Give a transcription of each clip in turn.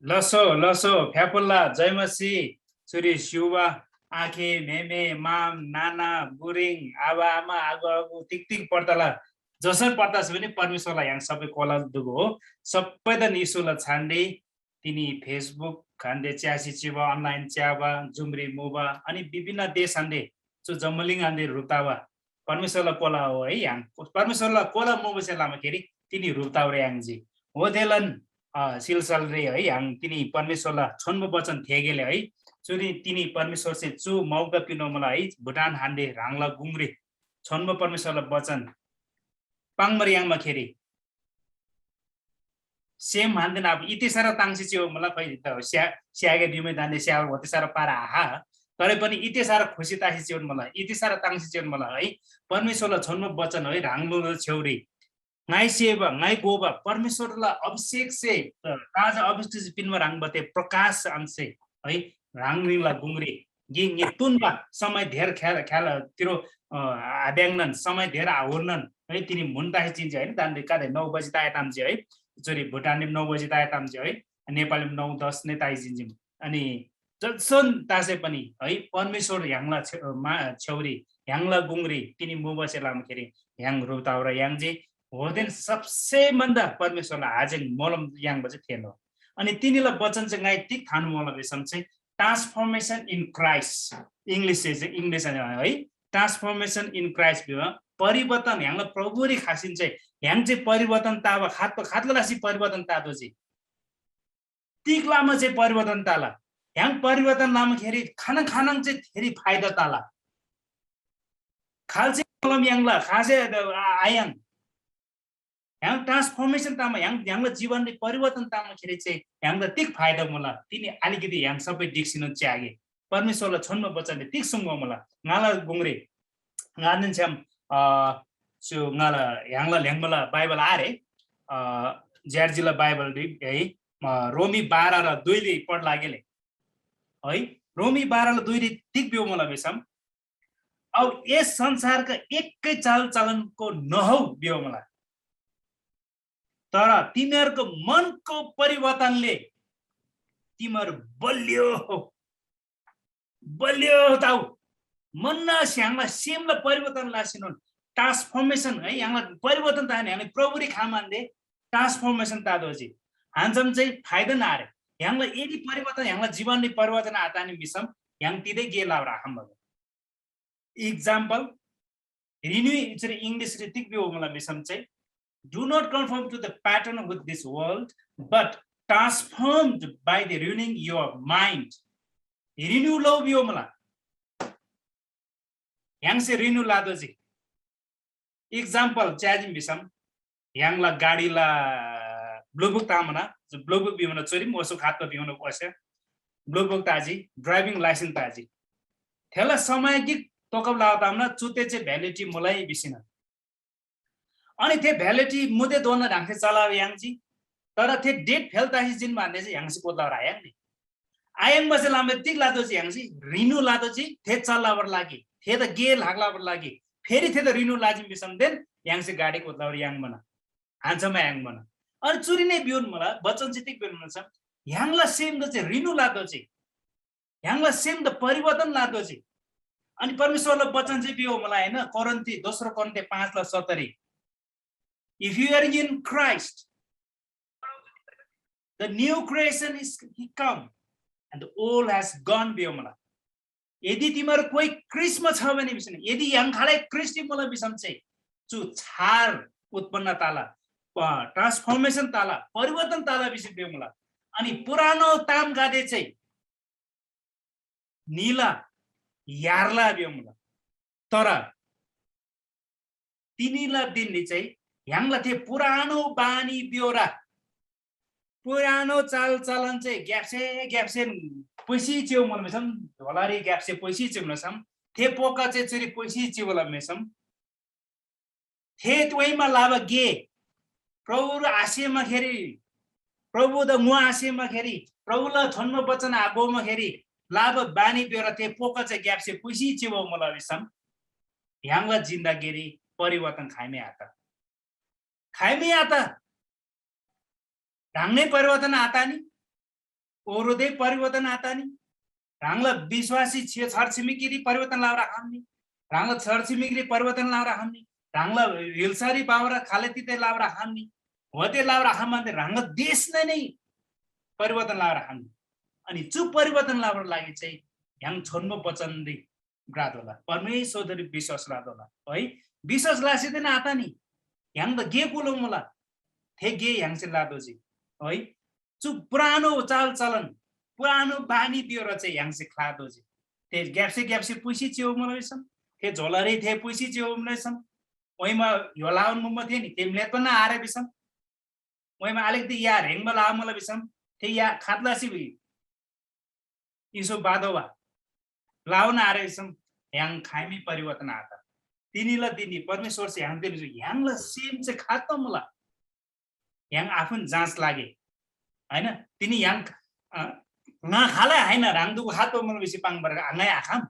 लसो लसो फ्यापुल्ला जयमसी सुरी शिउबा आँखे मेमे माम नाना बुरिङ आबा आमा आगो आगो टिक टिक पर्दला जसरी पर्दाछ भने परमेश्वरलाई यहाँ सबै कोला दुगो हो सबै त निसुला छान्डे तिनी फेसबुक खान्डे च्यासी चिबा अनलाइन च्याबा जुम्री मुबा अनि विभिन्न देश हान्डे जो जम्मलिङ हान्डे रुतावा परमेश्वरलाई कोला हो है यहाँ परमेश्वरलाई कोला मुबसे लामाखेरि तिनी रुताउरे याङजी होदेलन सिलसल रे है yang तिनी परमेश्वरलाई छोन्मो वचन थेगेले है चुरी तिनी परमेश्वर से चु मौका पिनो मलाई है भुटान हान्डे राङला गुङ्रे छोन्मो परमेश्वरलाई वचन पाङमर याङमा खेरी सेम हान्देन अब इति सारा ताङसी चाहिँ मलाई खै त स्यागे दिमे दान्ने स्याउ होते सारा पारा आहा तरै पनि इति सारा खुसी तासी चाहिँ मलाई इति सारा ताङसी चाहिँ मलाई है परमेश्वरलाई छोन्मो वचन है राङलो छेउरी ngai seva ngai goba परमेश्वरलाई अभिषेक से ताजा अभिषेक पिनमा राङ बते प्रकाश अंशे है राङरिङला गुङ्रे गिङ तुनबा समय धेर ख्याल ख्याल तिरो आब्याङनन समय धेर आउर्नन है तिनी मुन्ताही चिन्छ हैन दान्ले काले 9 बजे ताय तामजे है जोरी भुटानले 9 बजे ताय तामजे है नेपालले 9 10 ने ताइ जिन्जिम अनि जसन तासे पनि है परमेश्वर ह्याङला छौरी ह्याङला गुङ्रे तिनी मुबसे लामखेरि ह्याङ रुताउरा याङजे होदेन सबसे भन्दा परमेश्वरलाई हाजेङ मलम याङ बजे थिएन अनि तिनीलाई वचन चाहिँ गाई टिक थानु मलाई बेसम चाहिँ ट्रान्सफर्मेसन इन क्राइस्ट इंग्लिश चाहिँ इंग्लिश है ट्रान्सफर्मेसन इन क्राइस्ट बिमा परिवर्तन ह्याङलाई प्रभुरी खासिन चाहिँ ह्याङ चाहिँ परिवर्तन तावा खातलासी परिवर्तन तादो चाहिँ टिक लामा चाहिँ परिवर्तन ताला ह्याङ परिवर्तन लामा खेरि खाना खानाङ चाहिँ धेरै फाइदा ताला खाल चाहिँ मलम याङला खासे आयाङ yang transformation tama yang जीवनले परिवर्तन तमा खेरि चाहिँ yang तिक फाइदा मला तिनी अलिकति yang सबै डिक्सिन च्यागे परमेश्वरले छोन्म वचनले तिक सुंग मला ngala गुङ्रे nganin छम सो ngala yangla ल्याङमला बाइबल आरे जर्जीला बाइबल है रोमी 12 र 2 ले पढ लागेले है रोमी 12 र 2 ले तिक बियो मला बेसम अब यस संसारका एकै चाल चलनको नहौ बियो मला तर तिमीहरुको मनको परिवर्तनले तिमीहरु बलियो ताउ मन्ना स्याङमा सेमला परिवर्तन लासिनु ट्रान्सफर्मेसन है यहाँला परिवर्तन ताने हामी प्रभुरी खामानले ट्रान्सफर्मेसन तादोजी हान्छम चाहिँ फाइदा नारे यहाँला यदि परिवर्तन यहाँला जीवनले परिवर्तन आतानी मिसम yang tidak gela raham example renew इचरी इंग्लिश रे तिक बियो मलाई बेसम चाहिँ do not conform to the pattern of this world but transformed by the renewing your mind renew लो बियो मलाई yang से renew लादो जी example चाजिम बिसम yang ला गाडी ला ब्लुबुक तामना जो ब्लुबुक बिमना चोरी मोसो खातको बिमना कोसे ब्लुबुक ताजी ड्राइभिङ लाइसेन्स ताजी थेला समय कि तोकब लातामना चुते चाहिँ भ्यालिडिटी मलाई बिसिन अनि थे भ्यालिडिटी मुदे दोन ढांगे चलाव यांगजी तर थे डेट फेलताही जिन भन्ने चाहिँ यांगसी कोदला रायङ नि आयङ बसे लामे तिक लादो चाहिँ यांगसी रिन्यू लादो चाहिँ थे चलावर लागि थे त गे लागलावर लागि फेरि थे त रिन्यू लाजिम बिसम देन यांगसी गाडी कोदलावर याङ बना हान्छमा याङ बना अनि चुरी नै बिउन मलाई बचन चाहिँ तिक बिउन छ यांगला सेम द चाहिँ रिन्यू लादो चाहिँ यांगला सेम द परिवर्तन लादो चाहिँ अनि परमेश्वरले वचन चाहिँ बियो मलाई हैन कोरिन्थी दोस्रो कोरिन्थी 5:70 if you are in Christ the new creation is come and the old has gone बियो मलाई यदि तिम्रो कोही क्रिसमस छ भने बिसम यदि yang खाले क्रिस्टी मलाई बिसम चाहिँ चु छार उत्पन्न ताला ट्रान्सफर्मेसन ताला परिवर्तन ताला बिसम बियो मलाई अनि पुरानो ताम गादे चाहिँ नीला यारला बियो मलाई तर तिनीला दिनले चाहिँ यांगला थे पुरानो बानी ब्योरा पुरानो चाल चलन चाहिँ ग्याप्से पैसी च्यौ मन मेसम ढोलारी ग्याप्से पैसी च्यौ नसम थे पोका चाहिँ चरी पैसी च्यौ होला मेसम थे त्वैमा लावा गे प्रभु र आशयमा खेरी प्रभु द मुआ आशयमा खेरी प्रभुला छन्म वचन आगोमा खेरी लाभ बानी ब्योरा थे पोका चाहिँ ग्याप्से पैसी च्यौ मला मेसम यांगला जिन्दगी परिवर्तन खाइमे आता खाइमी आता रांगणे परिवर्तन आता नि ओरोदे परिवर्तन आता नि रांगला विश्वासी छरछिमेकी परिवर्तन लावरा हमनी रांगला छरछिमेकी परिवर्तन लावरा हमनी रांगला हिलसारी बावरा खाले तिते लावरा हमनी होते लावरा हमने रांग देश नै परिवर्तन लावरा हमनी अनि चुप परिवर्तन लावर लागि चाहिँ yang छोन्म वचन दे ग्रादोला परमेश्वर विश्वास रादोला है विश्वास लासी त आता नि yang त गे कुलो मला थे गे yang चाहिँ लादो जी है चुप पुरानो चाल चलन पुरानो बानी दियो र चाहिँ yang चाहिँ खादो जी ते ग्याप्से पुसी च्यो मलैसम थे झोलरे थे पुसी च्यो मलैसम ओइमा योलाउन मुम थे नि तेमले पनि आरे बिसम ओइमा अलिकति या हेङमा ला मलाई बिसम थे या खातलासी भि इसो बादोवा लाउन आरे बिसम yang खाइमी परिवर्तन आता तिनीला तिनी परमेश्वर से yang दिनु yang ल सेम चाहिँ खातो मला yang आफन जाँच लागे हैन तिनी yang ना खाला हैन राङदुको खातो मलाई बेसी पाङ बर आङै आखाम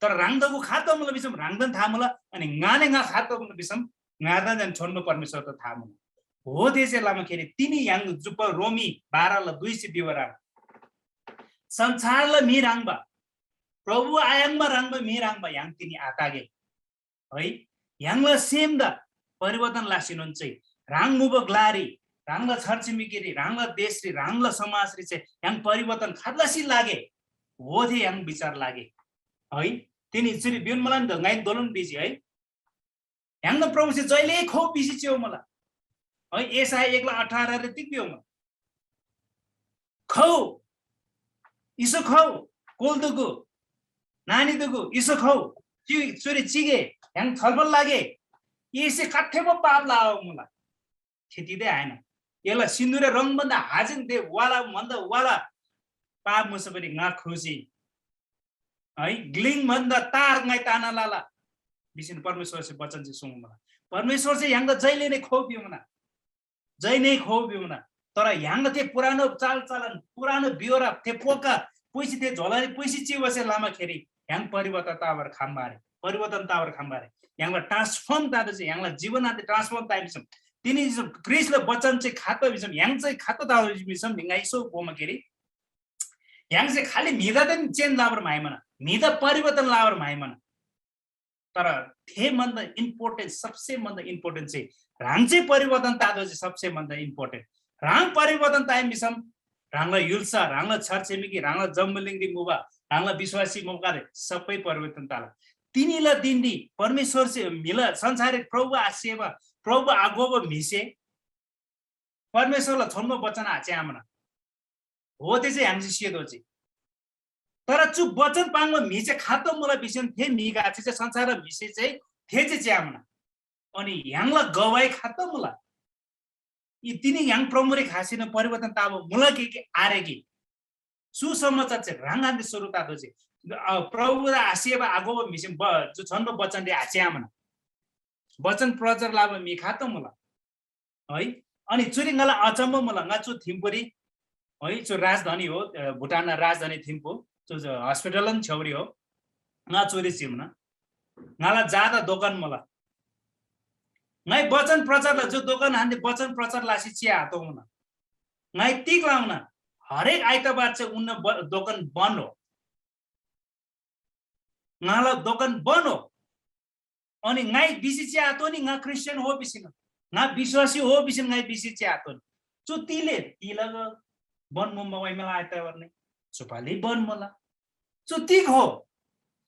तर राङदुको खातो मलाई बिसम राङदन था मला अनि गाने गा खातो मलाई बिसम गादा जन छोड्नु परमेश्वर त था मला हो देशे लामा खेरे तिनी yang जुप रोमी 12 ल 200 विवरण संसारले मिराङबा प्रभु आयाङमा राङबा मिराङबा yang तिनी आतागे है yang ल सेम द परिवर्तन लासिनुन चाहिँ राङ मुबक लारी राङ ल छरछिमेकी राङ ल देश रि राङ ल समाज रि चाहिँ yang परिवर्तन खादलासी लागे हो थे yang विचार लागे है तिनी चाहिँ बिउन मलाई त गाइ दोलन बिजी है yang ल प्रभु चाहिँ जहिले खो बिजी च्यो मलाई है एसाई 1:18 रे तिक्यो म खौ इसो खौ कोल्दुगु नानी दुगु इसो खौ चोरी चिगे yang छलफल लागे यसै काठेको पाप लाओ मलाई खेतिदै आएन यसलाई सिन्दुरे रङ भन्दा हाजिन दे वाला भन्दा वाला पाप मुसे पनि गा खुसी है ग्लिङ भन्दा तार गाइ ताना लाला बिसिन परमेश्वर से वचन चाहिँ सुन्नु मलाई परमेश्वर चाहिँ yang जहिले नै खोपियो मना जै नै खोपियो मना तर yang थे पुरानो चाल चलन पुरानो बियोरा थे पोका पैसी थे झोलाले पैसी चिवसे लामा खेरी yang परिवर्तन तावर खाम्बारे परिवर्तन तावर खाम्बारे yang ला ट्रान्सफर्म तादो चाहिँ yang ला जीवन आदि ट्रान्सफर्म ताइबिसम तिनी क्रिस्टले वचन चाहिँ खातो बिसम yang चाहिँ खातो तावर बिसम भिङाइसो बोमा खेरी yang चाहिँ खाली मिदा त चेन्ज लावर माइमना मिदा परिवर्तन लावर माइमना तर थे भन्दा इम्पोर्टेन्ट सबसे भन्दा इम्पोर्टेन्ट चाहिँ राङ चाहिँ परिवर्तन तादो चाहिँ सबसे भन्दा इम्पोर्टेन्ट राङ परिवर्तन ताइम बिसम राङला युल्सा राङला छरछिमेकी राङला जम्बलिङदी मुबा राङला विश्वासी मुबाले सबै परिवर्तन ताला तिनीला दिन्दी परमेश्वर से मिला संसारिक प्रभु आसेवा प्रभु आगोब मिसे परमेश्वरलाई छोड्नु वचन आचे आमना हो ते चाहिँ हामी सिधो चाहिँ तर चुप वचन पाङमा मिसे खातो मलाई बिसन थे मिगा चाहिँ संसार मिसे चाहिँ थे चाहिँ च्यामना अनि याङला गवाई खातो मलाई यी तिनी yang प्रमुरे खासिन परिवर्तन ताब मुलके के आरेगी सुसमाचार चाहिँ राङान्ते सुरु तादो चाहिँ प्रभु आसेवा आगो मिसिम जो छन्नो वचन दे आच्यामना वचन प्रचार लाभ मि खातो मला है अनि चुरिङला अचम्म मला ngachu थिम्पुरी है जो राजधानी हो भुटान राजधानी थिम्पू जो हस्पिटलन छौरी हो ngaचुरी सिमना ngala जादा दोकान मला ngay वचन प्रचार जो दोकान हान्ने वचन प्रचार लासी चिया हातो हुन ngay तिक लाउन हरेक आइतबार चाहिँ उन्न दोकान बन्द हो ngala दोकान बन्द हो अनि ngay बिसी चिया हातो नि nga क्रिस्चियन हो बिसिन nga विश्वासी हो बिसिन ngay बिसी चिया हातो चु तिले तिला बन मुम्बा वइ मला आइतबार नै सुपाली बन मला चु तिक हो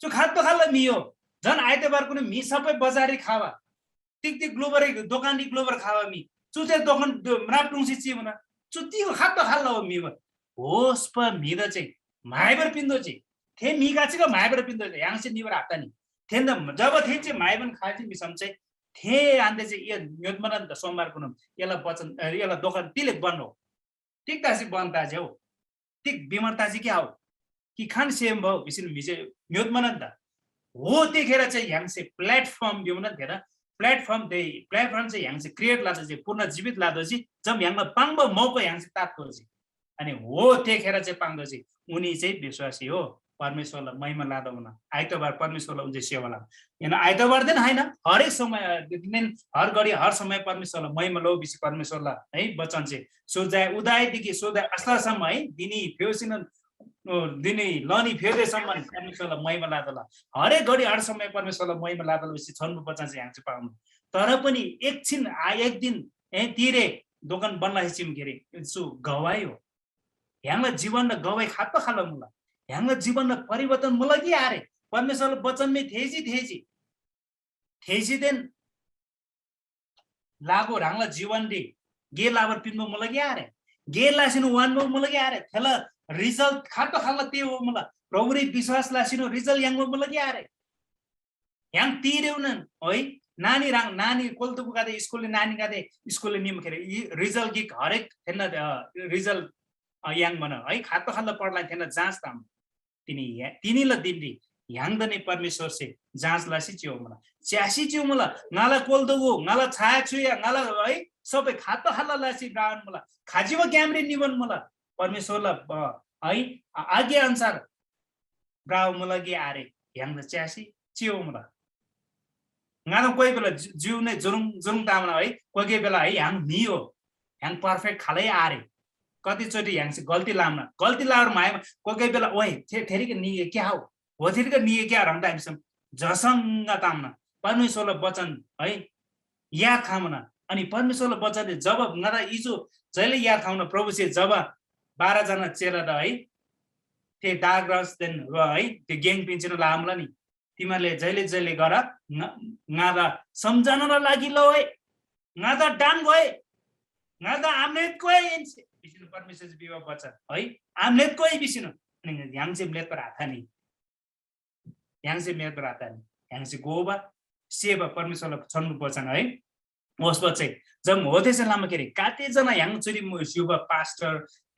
चु खातो खाला मियो जन आइतबार कुनै मि सबै बजारी खावा तिक तिक ग्लोबर दोकान दि ग्लोबर खावा मि चुते दोकान मराटुङसी चिमना चुती को खातो खाल्ला हो मिबा होस प मिदा चाहिँ माइबर पिन्दो चाहिँ थे मिगा चाहिँ माइबर पिन्दो चाहिँ yang चाहिँ निबर आता नि थेन जब थे चाहिँ माइबन खाल्थि मिसम चाहिँ थे आन्ते चाहिँ यो न्योदमन त सोमबार कुन यसलाई वचन यसलाई दोकान तिले बन्नो ठीक तासी बनता चाहिँ हो ठीक बिमरता चाहिँ के हो कि खान सेम भयो बिसिन मिसे न्योदमन त हो त्यखेर चाहिँ yang चाहिँ प्लेटफर्म बिउन थिएन प्लेटफर्म चाहिँ yang चाहिँ क्रिएट लादो चाहिँ पूर्ण जीवित लादो चाहिँ जब yang पाङ्बो मौको yang चाहिँ तात्को चाहिँ अनि हो त्यखेर चाहिँ पाङ्दो चाहिँ उनी चाहिँ विश्वासी हो परमेश्वरलाई महिमा लादा हुन आइतबार परमेश्वरलाई उनले सेवा ला यानी आइतबार दिन हैन हरेक समय दिन हर घडी हर समय परमेश्वरलाई महिमा लो बिसी परमेश्वरलाई है वचन चाहिँ सोझाए उदायदेखि सोझाए अस्तासम्म है दिनी फेउसिन दिनी लनी फेर्दैसम्म परमेश्वरलाई महिमा लादला हरेक घडी हर समय परमेश्वरलाई महिमा लादला बिसी छन्नु वचन चाहिँ हामी चाहिँ पाउनु तर पनि एकछिन एक दिन तिरे दोकान बन्ला हिसिम के अरे सु गवाई हो ह्याङला जीवन गवाई खात खाला मुला ह्याङला जीवन परिवर्तन मुला कि आरे परमेश्वर वचन में थेजी देन लागो ह्याङला जीवन दे गे लाबर पिन्मो मुला कि आरे गे लासिनु वान मो मुला कि आरे थेला रिजल्ट खात खाला ते हो मुला प्रभुरी विश्वास लासिनु रिजल्ट यांगो मुला कि आरे ह्याङ तिरेउनन् है नानी राङ नानी कोल्तुको गादे स्कुलले नानी गादे स्कुलले निम खेरे रिजल्ट गिक हरेक थिएन रिजल्ट याङ मन है खातो खाल्ला पढ्ला थिएन जाँच ताम तिनीलाई दिन्दी ह्याङदने परमेश्वर से जाँच लासी च्यो मला च्यासी च्यो मला नाला कोल्तुको नाला छाया छु या नाला है सबै खातो खाल्ला लासी ब्राउन मला खाजिवा क्यामरे निवन मला परमेश्वरला है आज्ञा अनुसार ब्राउ मला गे आरे ह्याङद च्यासी च्यो मला ngalam कोही बेला जिउ नै जुरुङ जुरुङ तामना है कोही बेला है ह्याङ नि हो ह्याङ पर्फेक्ट खालै आरे कतिचोटि ह्याङ चाहिँ गल्ती लाम्न गल्ती लाएर माया कोही बेला ओइ थेरीको निए क्या हो थेरीको निए क्या रङ टाइमसम जसंग तामना परमेश्वरलाई वचन है याद खामना अनि परमेश्वरलाई वचनले जब नदा इजो जहिले याद खाउन प्रभु से जब 12 जना चेला द है ते डाग्रस देन है त्यो ग्याङ पिन्चिन लामला नि तिमीहरूले जहिले जहिले गर गादा सम्झनलाई लागि लो है गादा डाङ गए गादा आमलेट गए बिसिन परमेश्वर विवाह वचन है आमलेट गए बिसिन अनि ह्याङ चाहिँ मेत पर हाथा नि ह्याङ चाहिँ मेत पर हाथा नि ह्याङ चाहिँ गोबा सेवा परमेश्वरलाई छन्नु वचन है ओसमा चाहिँ जब होते चाहिँ लामा के रे काते जना ह्याङ चुरी युवा पास्टर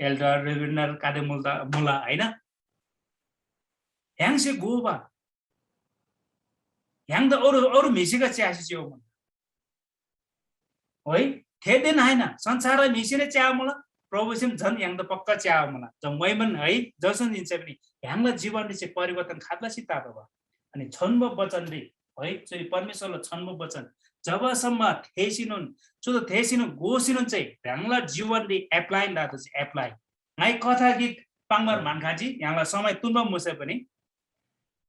एल्डर रेभरेन्डर कादे मुला हैन ह्याङ चाहिँ गोबा ह्याङ त अरू मिसिका च्यासी च्याउ मन है थेदेन हैन संसारलाई मिसिने च्याउ मलाई प्रभु सिम झन् ह्याङ त पक्का च्याउ मलाई जब मैमन है जसन दिन्छ पनि ह्याङलाई जीवनले चाहिँ परिवर्तन खातला सिताब भयो अनि छन्म वचनले है चाहिँ परमेश्वरलाई छन्म वचन जबसम्म थेसिनुन चुतो थेसिनु गोसिनुन चाहिँ ह्याङलाई जीवनले एप्लाई दातो चाहिँ एप्लाई नाइ कथा गीत पाङमर मानखाजी ह्याङलाई समय तुन्म मुसे पनि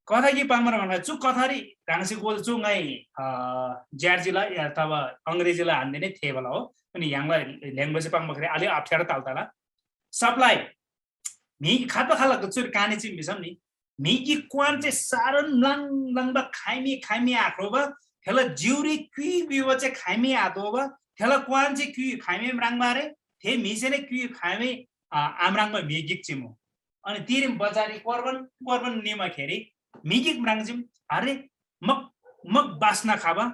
कथा कि पाङमर मानखा चु कथारी ह्याङसी गोल चु गाई ज्यार्जीलाई अथवा अंग्रेजीलाई हान्ने नै थिए बेला हो अनि ह्याङलाई ल्याङ्ग्वेज पाङमखरे अलि अप्ठ्यारो तालताला सप्लाई मी खातो खालाको चुर काने चाहिँ बिसम नि मिकी क्वान चाहिँ सारन लङ लङबा खाइमी आखो बा थेला जिउरी क्वी बिव चाहिँ खाइमी आतो बा थेला क्वान चाहिँ क्वी खाइमी राङ मारे थे मिसेने क्वी खाइमी आमराङमा मिगिक चिमो अनि तिरिम बजारी कर्बन निमा खेरी मिगिक म्राङजिम अरे मग बास्ना खाबा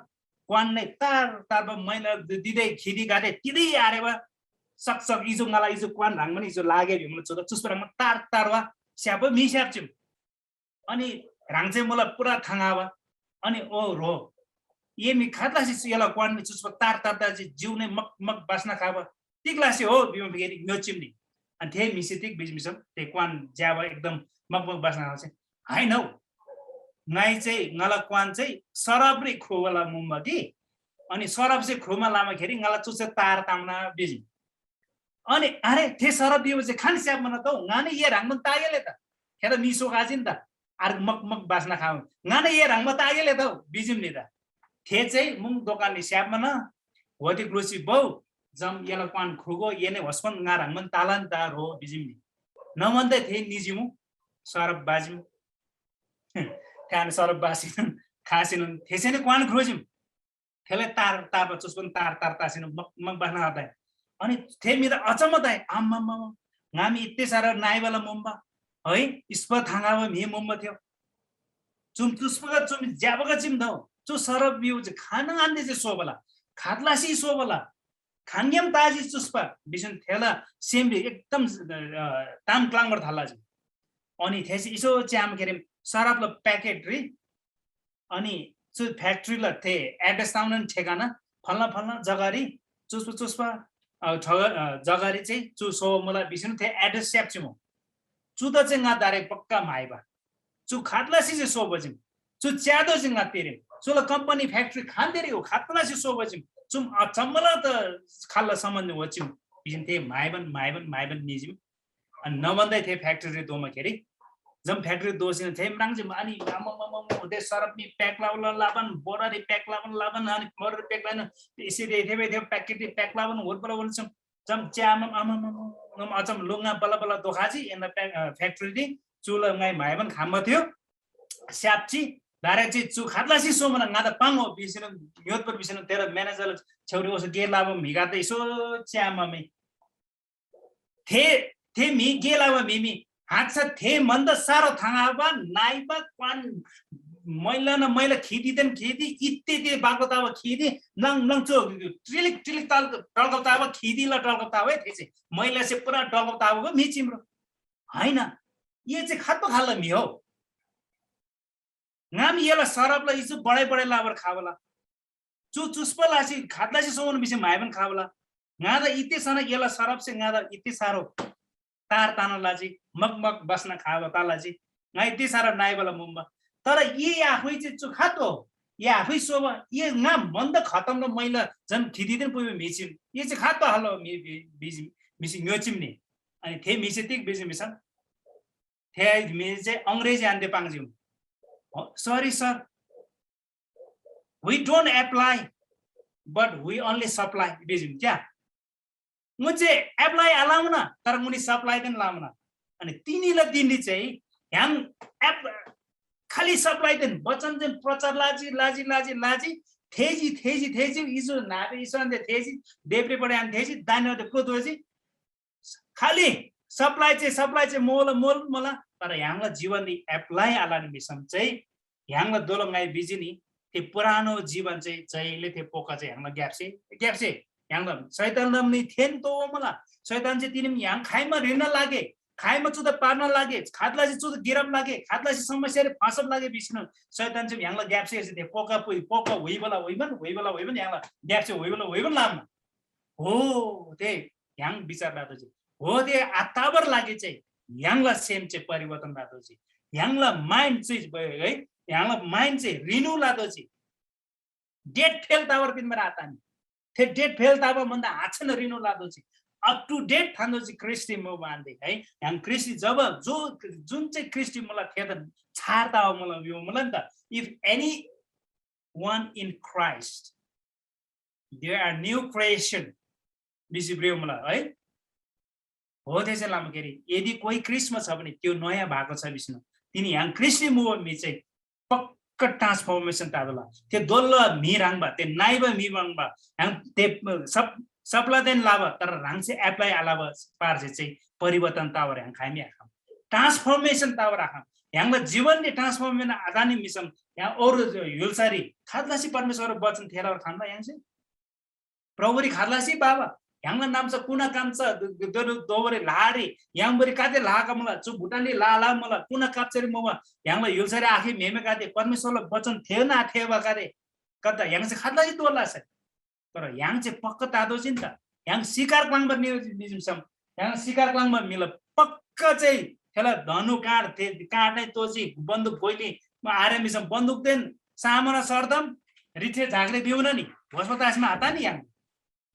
क्वान नै तार मैला दिदै खिदी गाडे तिदै आरे बा सक्सक इजो ngala इजो क्वान राङ पनि इजो लागे भिमले चोदा चुस्पराङ तार वा स्याप मि स्यापचिम अनि राङ चाहिँ मलाई पुरा थाङावा अनि ओ रो ये मि खातलासी यला क्वान मि चुस्प तार चाहिँ जिउ नै मग बास्ना खाबा तिकलासी हो बिम फेरि न्योचिम नि अनि थे मिसितिक बिजमिसम ते क्वान ज्यावा एकदम मग बास्ना खाछ हैन हौ नाइ चाहिँ ngala क्वान चाहिँ सरब रे खोवाला मुम्बा कि अनि सरब चाहिँ खोमा लामा खेरी ngala चुसे तार तामना बिजी अनि अरे थे सरब दियो चाहिँ खान स्याप मन त गाने ये राङमन तागेले त खेर मिसो खाजिन त आर मग बास्ना खाउ गाने ये राङम तागेले त बिजिम नि त थे चाहिँ मुङ दोकानले स्याप मन होति ग्रोसी बौ जम यला क्वान खुगो येने हस्पन nga राङमन तालान तार हो बिजिम नि नमन्दै थे निजिमु सरब बाजिम कान सरब बासिन खासिन थेसेने क्वान खोजिम थेले तार चुस्पन तार तासिन मग बास्ना आता अनि थे मिर अचम्म त आम्म गामी इत्ते सारा नाइवाला मुम्बा है स्प थाङावा मे मुम्बा थियो चुम चुस्पगा चुम ज्याबगा चिम दौ चु सरब बिउ चाहिँ खाना आन्ने चाहिँ सोबला खातलासी सोबला खान्यम ताजी चुस्पा बिसन थेला सेमले एकदम ताम क्लाङबर थाला चाहिँ अनि थेसी इसो च्याम केरे सरब ल प्याकेट रि अनि चु फ्याक्ट्री ल थे एड्रेस ताउन ठेगाना फल्ना जगारी चुस्पा जगारी चाहिँ चु सो मलाई बिसिन थे एड्रेस स्याप छिमो चु त चाहिँ गा दारे पक्का माइबा 주 खातलासी से सोबजिम 주 च्यादो जिंगा तेरे सोला कंपनी फैक्ट्री खान तेरे हो खातलासी सोबजिम जुम अचम्मला त खाल्ला सम्बन्ध वचिम बिजिन थे माइबन निजिम अनि नबन्दै थे फैक्ट्री दोमा खेरी जम फैक्ट्री दोसिन थे म्राङजिम अनि मम दे सरपनी पैक लाबन बोरारी पैक लाबन अनि बोरारी पैक लान इसरी थे पैकेट पैक लाबन होरपला वनसम जम च्याम आम अचम लुङा बला दोखाजी इन फैक्ट्री दि चुला ngai माइबन खाम्बा थियो स्यापची डाइरेक्ट चु खातलासी सोमन गादा पाङो बिसिन योत पर बिसिन तेरा मैनेजर छौरी ओस गे लाबो मिगा त इसो च्याममे थे मी गे लाबो मिमी हात छ थे मन्द सारो थाङाबा नाइबा क्वान मैला खिदिदेन खिदी इत्ते बागताव खिदी नङ चो ट्रिलिक टल्कताव खिदीला टल्कताव थे चाहिँ मैला से पुरा टल्कतावको मिचिम्रो हैन ये चाहिँ खातो खाल्ला मि हो नाम येला सरपला इजु बडे लाबर खावला चुस्पलासी खातलासी सोमन बिसे माइबन खावला गादा इते सना येला सरप से गादा इते सारो तार ताना लाजी मग बस्न खावा तालाजी गाइ इते सारो नाइबला मुम्बा तर ये आफै चाहिँ चु खातो ये आफै सोब ये नाम बन्द खतम न मैला जन खिदिदेन पुइ मिचिम ये चाहिँ खातो हलो मिसि न्योचिम नि अनि थे मिसे तिक बिजि मिसन थे मिसे चाहिँ अंग्रेजी आन्ते पाङजिम sorry sir we don't apply but we only supply बिजिम क्या मुझे apply अलाउन तर मुनि supply पनि लाउन अनि तिनीलाई दिने चाहिँ हम खाली supply पनि वचन चाहिँ प्रचार लाजी थेजी इजो नाबे इसन्ते थेजी देब्रे पडे आन थेजी दाइनो त कोदोजी खाली supply चाहिँ मोल तर यहाँला जीवन नि एप्लाई आलानि मिसम चाहिँ यहाँला दोलंगाई बिजिनी ते पुरानो जीवन चाहिँ जहिले ते पोका चाहिँ यहाँला ग्याप्से यहाँला शैतान नम्नी थेन तो मला शैतान चाहिँ तिनीम यहाँ खाइमा रिन लागे खाइमा चुद पार्न लागे खातला चाहिँ चुद गिरम लागे खातला चाहिँ समस्याले फासब लागे बिसिन शैतान चाहिँ यहाँला ग्याप्से चाहिँ ते पोका होइबला होइबन यहाँला ग्याप्से होइबन लाम हो ते यहाँ विचार लादो चाहिँ हो ते आताबर लागे चाहिँ यहाँला सेम चाहिँ परिवर्तन लादो चाहिँ यहाँला माइन्ड चाहिँ भयो है यहाँला माइन्ड चाहिँ रिन्यू लादो चाहिँ डेट फेल तावर पिन मेरा आता नि थे डेट फेल तावर भन्दा हाछन रिन्यू लादो चाहिँ अप टु डेट थान्दो चाहिँ क्रिस्टी म मान्दै है यहाँ क्रिस्टी जब जुन चाहिँ क्रिस्टी मलाई खेदन छाड्ता हो मलाई यो मलाई नि त if any one in Christ they are new creation बिसिब्रियो मलाई है हो त्यसै लाम केरी यदि कोही क्रिस्टमा छ भने त्यो नयाँ भएको छ विष्णु तिनी यहाँ क्रिस्टी मुभमे चाहिँ पक्क ट्रान्सफर्मेसन ताबला त्यो दोल्ल मिराङबा त्यो नाइबा मिबाङबा हम ते सबला देन लाभ तर राङ चाहिँ एप्लाई आलाब पार चाहिँ परिवर्तन तावर यहाँ खाइमी आखम ट्रान्सफर्मेसन तावर आखम यहाँला जीवनले ट्रान्सफर्मेसन आदानी मिसम यहाँ और युलसारी खादलासी परमेश्वर वचन थेलावर खान्दा यहाँ चाहिँ प्रभुरी खादलासी बाबा यहाँला नाम छ कुना काम छ दोबरे लारे यहाँबरी काते लाका मला चु भुटानले ला मला कुना काप्चरी मोमा यहाँला युलसारी आखि मेमे काते परमेश्वरले वचन थिएन आथेवा काते कता यहाँ चाहिँ खादलासी तोला छ तर यहाँ चाहिँ पक्क तादो छ नि त यहाँ शिकार क्लाङमा निजम यहाँ शिकार क्लाङमा मिल पक्क चाहिँ थेला धनु काट्ने तोजी बन्दुक गोली आरे मिसम बन्दुक देन सामना सरदम रिथे झागले दिउन नि होस्पतालमा हाता नि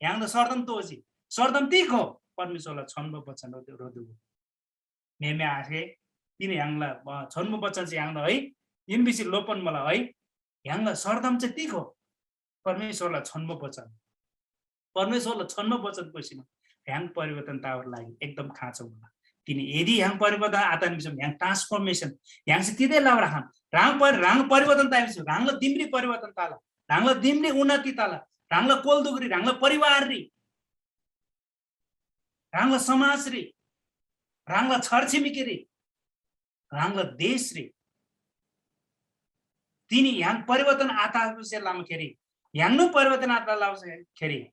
यहाँ त सरदम तोजी सरदम तीख हो परमेश्वरलाई छन्म वचन रोदु मेमे आखे तिन यहाँला छन्म वचन चाहिँ यहाँ है इन बिसी लोपन मलाई है यहाँ सरदम चाहिँ तीख हो परमेश्वरलाई छन्म वचन पछिमा यहाँ परिवर्तन तावर लागि एकदम खाँचो होला तिनी यदि यहाँ परिवर्तन आता निमिषम यहाँ ट्रान्सफर्मेसन यहाँ चाहिँ तिदै लाउ राखम राङ परिवर्तन ताइस राङला दिम्री परिवर्तन ताला राङला दिम्री उन्नति ताला राङला कोलदुगरी राङला परिवार री राङला समाज री राङला छरछिमेकी री राङला देश री तिनी यहाँ परिवर्तन आता से लाम खेरी यहाँ परिवर्तन आता लाउ खेरी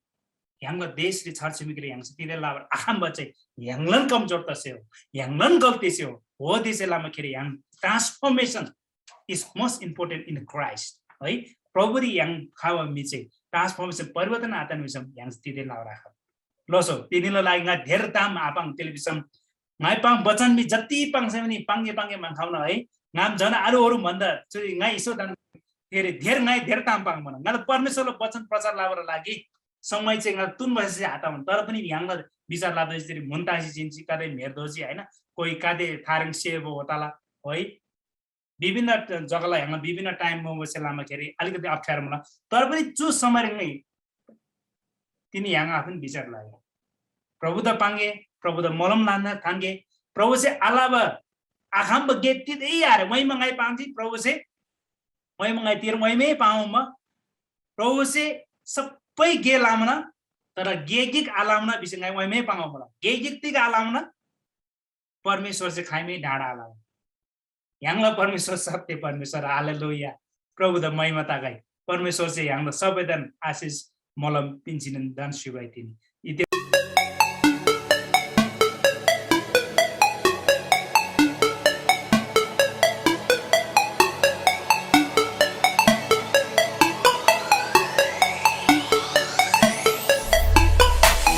यहाँ देश री छरछिमेकी री यहाँ तिदै लावर आखम बचे यहाँ कमजोर त से हो यहाँ गल्ती से हो दिसे लाम खेरी यहाँ transformation is most important in Christ है प्रभुरी यहाँ खावा मिचे ट्रान्सफर्मेसन परिवर्तन आता निमिषम यहाँ तिदै लाउ राख लसो तिनीलाई लागि धेर दाम आपाङ टेलिभिजन नाइ पाङ वचन बि जति पाङ छ भने पाङ्गे माङ खाउन है ngam jana aru भन्दा चाहिँ ngai iso dan धेर ngai धेर ताम्पाङ भन ngala परमेश्वरले वचन प्रचार लाबर लागि समय चाहिँ ngala तुन बसेपछि हाता हुन तर पनि यांगला विचार लादै चाहिँ मुन्तासी जिन्सी कादै मेर्दोजी हैन कोही कादे थारङ सेबो होताला है विभिन्न जग्गालाई हामी विभिन्न टाइममा बसेलामा खेरि अलिकति अप्ठ्यारो मलाई तर पनि जो समय नै तिनी यहाँ आफ्नो विचार लाग्यो प्रभु द पाङ्गे प्रभु द मलम लान्न थाङ्गे प्रभु से अलावा आखाम गेति दे यार वही मंगाई पाउँथी प्रभु से वही मंगाई तिर वही में पाऊँ म प्रभु से सबै गे लामना तर गेगिक आलामना बिसंगाई वही में पाऊँ मला गेगिक तिक आलामना परमेश्वर से खाइमै ढाडा आलाम यांगला परमेश्वर सत्य परमेश्वर हालेलुया प्रभु द महिमा तागाई परमेश्वर से यांगला सबैजन आशिष मलम पिन्चिन दान शिवाई तिनी